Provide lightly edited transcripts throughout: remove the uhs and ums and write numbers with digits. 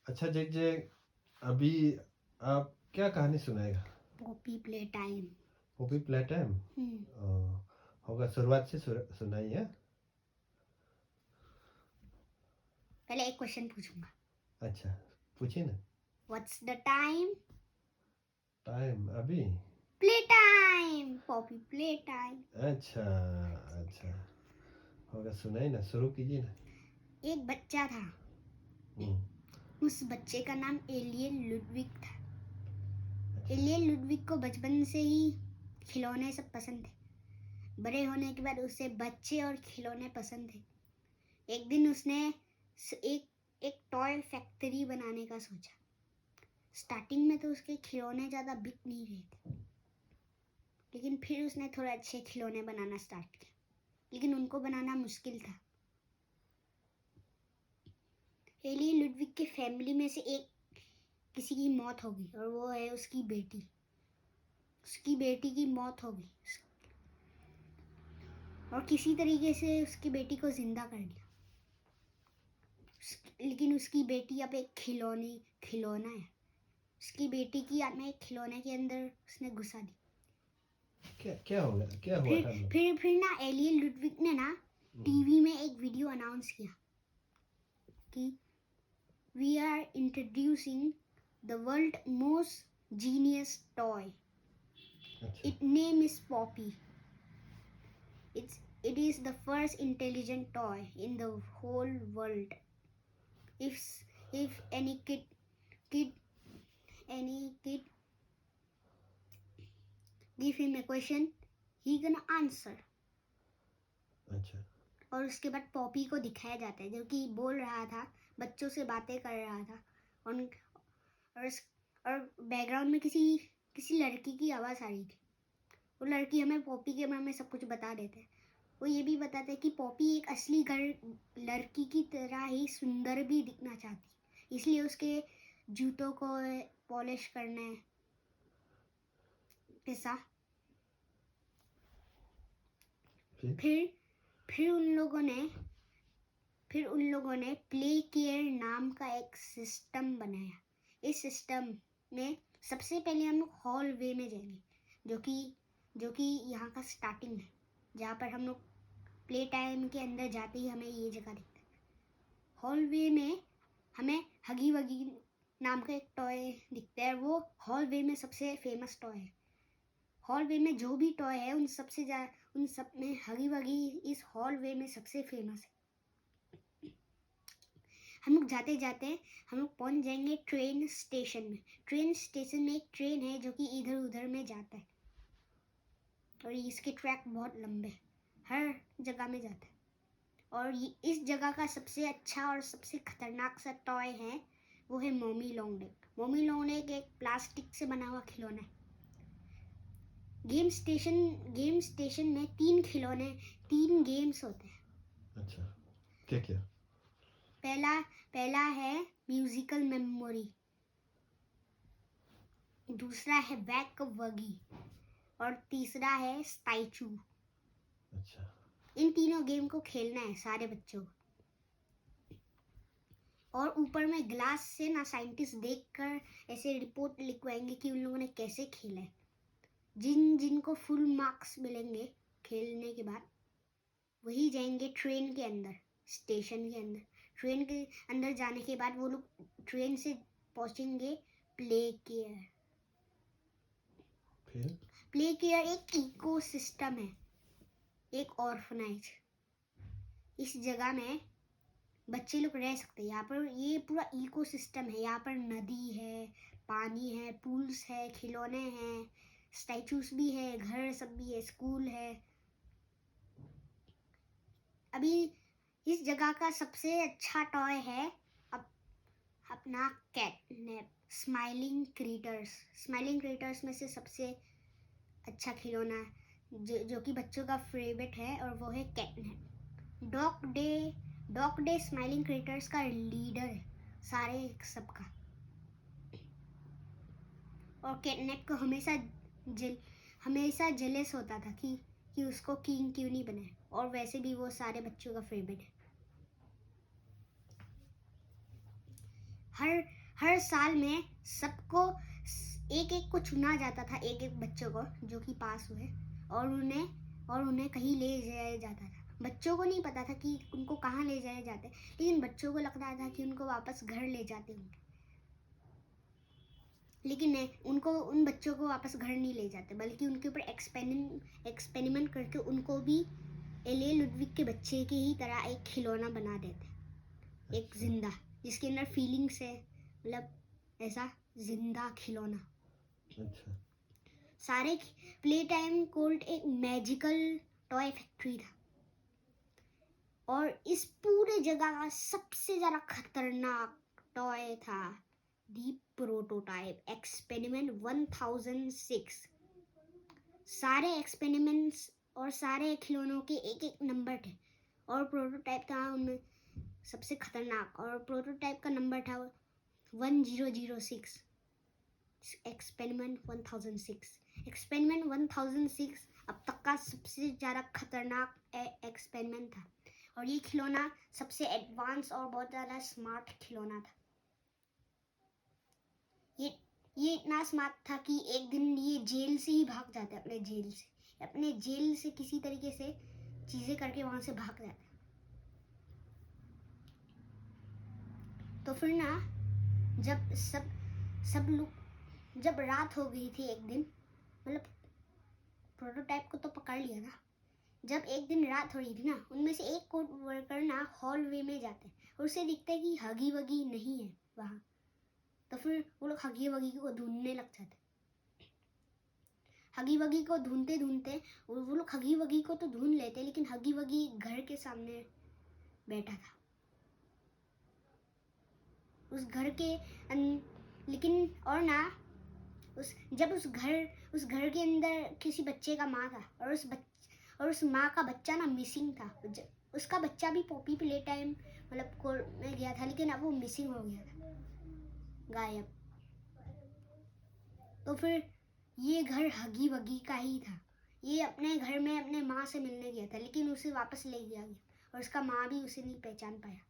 अच्छा जे अभी आप क्या कहानी सुनाएगा? Poppy play time. Poppy play time? होगा, शुरुआत से सुनाइए। पहले एक क्वेश्चन पूछूंगा। अच्छा, पूछिए ना। What's the time? टाइम अभी। Play time, Poppy play time. अच्छा अच्छा, होगा, सुनाइए ना, शुरू कीजिए ना। एक बच्चा था। उस बच्चे का नाम एलियन लुडविग था। एलियन लुडविग को बचपन से ही खिलौने सब पसंद थे। बड़े होने के बाद उसे बच्चे और खिलौने पसंद थे। एक दिन उसने एक एक टॉय फैक्ट्री बनाने का सोचा। स्टार्टिंग में तो उसके खिलौने ज़्यादा बिक नहीं रहे थे, लेकिन फिर उसने थोड़े अच्छे खिलौने बनाना स्टार्ट किया, लेकिन उनको बनाना मुश्किल था। एलियन लुडविग के फैमिली में से किसी की मौत हो गई, और वो है उसकी बेटी। उसकी बेटी की मौत हो गई, और किसी तरीके से उसकी बेटी को जिंदा कर दिया। लेकिन उसकी बेटी अब एक खिलौना है। उसकी बेटी की आत्मा एक खिलौने के अंदर उसने घुसा दी। क्या हो गया, क्या हुआ था? फिर ना एलियन लुडविग ने ना टीवी में एक वीडियो अनाउंस किया कि we are introducing the world most genius toy. Its name is Poppy. It is the first intelligent toy in the whole world. If any kid give him a question, he gonna answer. अच्छा। और उसके बाद Poppy को दिखाया जाता है जो कि बोल रहा था, बच्चों से बातें कर रहा था, और बैकग्राउंड में किसी लड़की की आवाज़ आ रही थी। वो लड़की हमें पॉपी के बारे में सब कुछ बता देते हैं। वो ये भी बताते हैं कि पॉपी एक असली लड़की की तरह ही सुंदर भी दिखना चाहती, इसलिए उसके जूतों को पॉलिश करना है ऐसा। फिर उन लोगों ने प्ले केयर नाम का एक सिस्टम बनाया। इस सिस्टम में सबसे पहले हम लोग हॉल वे में जाएंगे, जो कि यहाँ का स्टार्टिंग है, जहाँ पर हम लोग प्ले टाइम के अंदर जाते ही हमें ये जगह दिखता है। हॉल वे में हमें हगी वगी नाम का एक टॉय दिखता है। वो हॉल वे में सबसे फेमस टॉय है। हॉल वे में जो भी टॉय है उन सब में हगी वगी इस हॉल वे में सबसे फेमस है। हम लोग जाते जाते हम लोग पहुंच जाएंगे ट्रेन स्टेशन में। ट्रेन स्टेशन में एक ट्रेन है जो कि इधर उधर में जाता है, और इसके ट्रैक बहुत लंबे, हर जगह में जाता है। और इस जगह का सबसे अच्छा और सबसे खतरनाक सा टॉय है, वो है mommy long neck. Mommy long neck एक प्लास्टिक से बना हुआ खिलौना है। गेम स्टेशन में 3 गेम्स होते हैं। अच्छा, क्या क्या? पहला है म्यूजिकल मेमोरी, दूसरा है बैक वगी, और तीसरा है स्टैचू। अच्छा। इन तीनों गेम को खेलना है सारे बच्चों को। और ऊपर में ग्लास से ना साइंटिस्ट देखकर ऐसे रिपोर्ट लिखवाएंगे कि उन लोगों ने कैसे खेला है। जिनको फुल मार्क्स मिलेंगे खेलने के बाद, वही जाएंगे ट्रेन के अंदर, स्टेशन के अंदर। ट्रेन के अंदर जाने के बाद वो लोग ट्रेन से पहुंचेंगे प्ले केयर। प्ले केयर एक इकोसिस्टम है, एक ऑर्फनाइज। इस जगह में बच्चे लोग रह सकते हैं। यहाँ पर ये पूरा इकोसिस्टम है। यहाँ पर नदी है, पानी है, पूल्स है, खिलौने हैं, स्टैचूज भी है, घर सब भी है, स्कूल है। अभी इस जगह का सबसे अच्छा टॉय है अपना कैटनैप। स्माइलिंग क्रीटर्स में से सबसे अच्छा खिलौना है जो कि बच्चों का फेवरेट है, और वो है CatNap. Dog day smiling creators का लीडर है सारे सबका। और कैटनैप को हमेशा जेलस होता था कि उसको किंग क्यों नहीं बनाया, और वैसे भी वो सारे बच्चों का फेवरेट है। हर साल में सबको एक एक को चुना जाता था, एक एक बच्चों को जो कि पास हुए, और उन्हें कहीं ले जाया जाता था। बच्चों को नहीं पता था कि उनको कहाँ ले जाया जाते, लेकिन बच्चों को लगता था कि उनको वापस घर ले जाते होंगे, लेकिन नहीं, उन बच्चों को वापस घर नहीं ले जाते, बल्कि उनके ऊपर एक्सपेरिमेंट करके उनको भी एलिए लुडविग के बच्चे की ही तरह एक खिलौना बना देते, एक जिंदा, जिसके अंदर फीलिंग्स है, मतलब ऐसा जिंदा खिलौना। अच्छा। सारे प्ले टाइम कोल्ट एक मैजिकल टॉय फैक्ट्री था, और इस पूरे जगह का सबसे ज़्यादा खतरनाक टॉय था दी प्रोटोटाइप एक्सपेरिमेंट 1006। सारे एक्सपेरिमेंट्स और सारे खिलौनों के एक एक नंबर थे, और प्रोटोटाइप था उनमें सबसे खतरनाक, और प्रोटोटाइप का नंबर था 1006। एक्सपेरिमेंट 1006। एक्सपेरिमेंट 1006 अब तक का सबसे ज़्यादा खतरनाक एक्सपेरिमेंट था, और ये खिलौना सबसे एडवांस और बहुत ज़्यादा स्मार्ट खिलौना था। ये इतना स्मार्ट था कि एक दिन ये जेल से ही भाग जाते, अपने जेल से किसी तरीके से चीज़ें करके वहाँ से भाग जाते। तो फिर ना जब रात हो गई थी एक दिन, मतलब प्रोटोटाइप को तो पकड़ लिया था, जब एक दिन रात हो रही थी ना, उनमें से एक कोड वर्कर ना हॉलवे में जाते और उसे दिखता है कि हगी वगी नहीं है वहाँ। तो फिर वो लोग हगी वगी को ढूंढने लग जाते। हगी वगी को ढूंढते ढूंढते वो लोग हगी वगी को तो ढूंढ लेते, लेकिन हगी वगी घर के सामने बैठा था, उस घर के लेकिन और ना उस घर के अंदर किसी बच्चे का माँ था, और उस माँ का बच्चा ना मिसिंग था। उसका बच्चा भी पॉपी प्ले टाइम मतलब कोर्ट में गया था, लेकिन अब वो मिसिंग हो गया था, गायब। तो फिर ये घर हगी वगी का ही था। ये अपने घर में अपने माँ से मिलने गया था, लेकिन उसे वापस ले गया, और उसका माँ भी उसे नहीं पहचान पाया।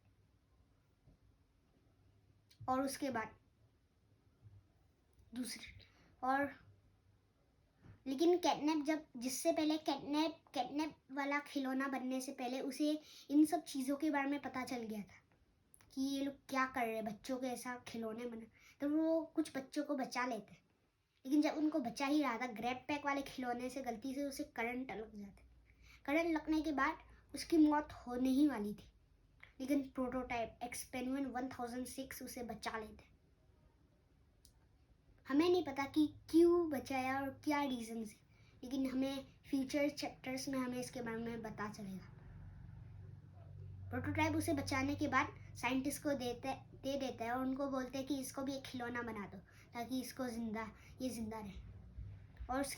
और उसके बाद लेकिन कैटनैप जिससे पहले कैटनैप वाला खिलौना बनने से पहले उसे इन सब चीज़ों के बारे में पता चल गया था कि ये लोग क्या कर रहे हैं, बच्चों के ऐसा खिलौने बना। तो वो कुछ बच्चों को बचा लेते, लेकिन जब उनको बचा ही रहा था, ग्रैब पैक वाले खिलौने से गलती से उसे करंट लग जाते। करंट लगने के बाद उसकी मौत होने ही वाली थी, लेकिन प्रोटोटाइप एक्सपेरिमेंट 1006 उसे बचा लेते। हमें नहीं पता कि क्यों बचाया और क्या रीजन है, लेकिन हमें फ्यूचर चैप्टर्स में हमें इसके बारे में पता चलेगा। प्रोटोटाइप उसे बचाने के बाद साइंटिस्ट को दे देता है, और उनको बोलते हैं कि इसको भी एक खिलौना बना दो ताकि ये जिंदा रहे। और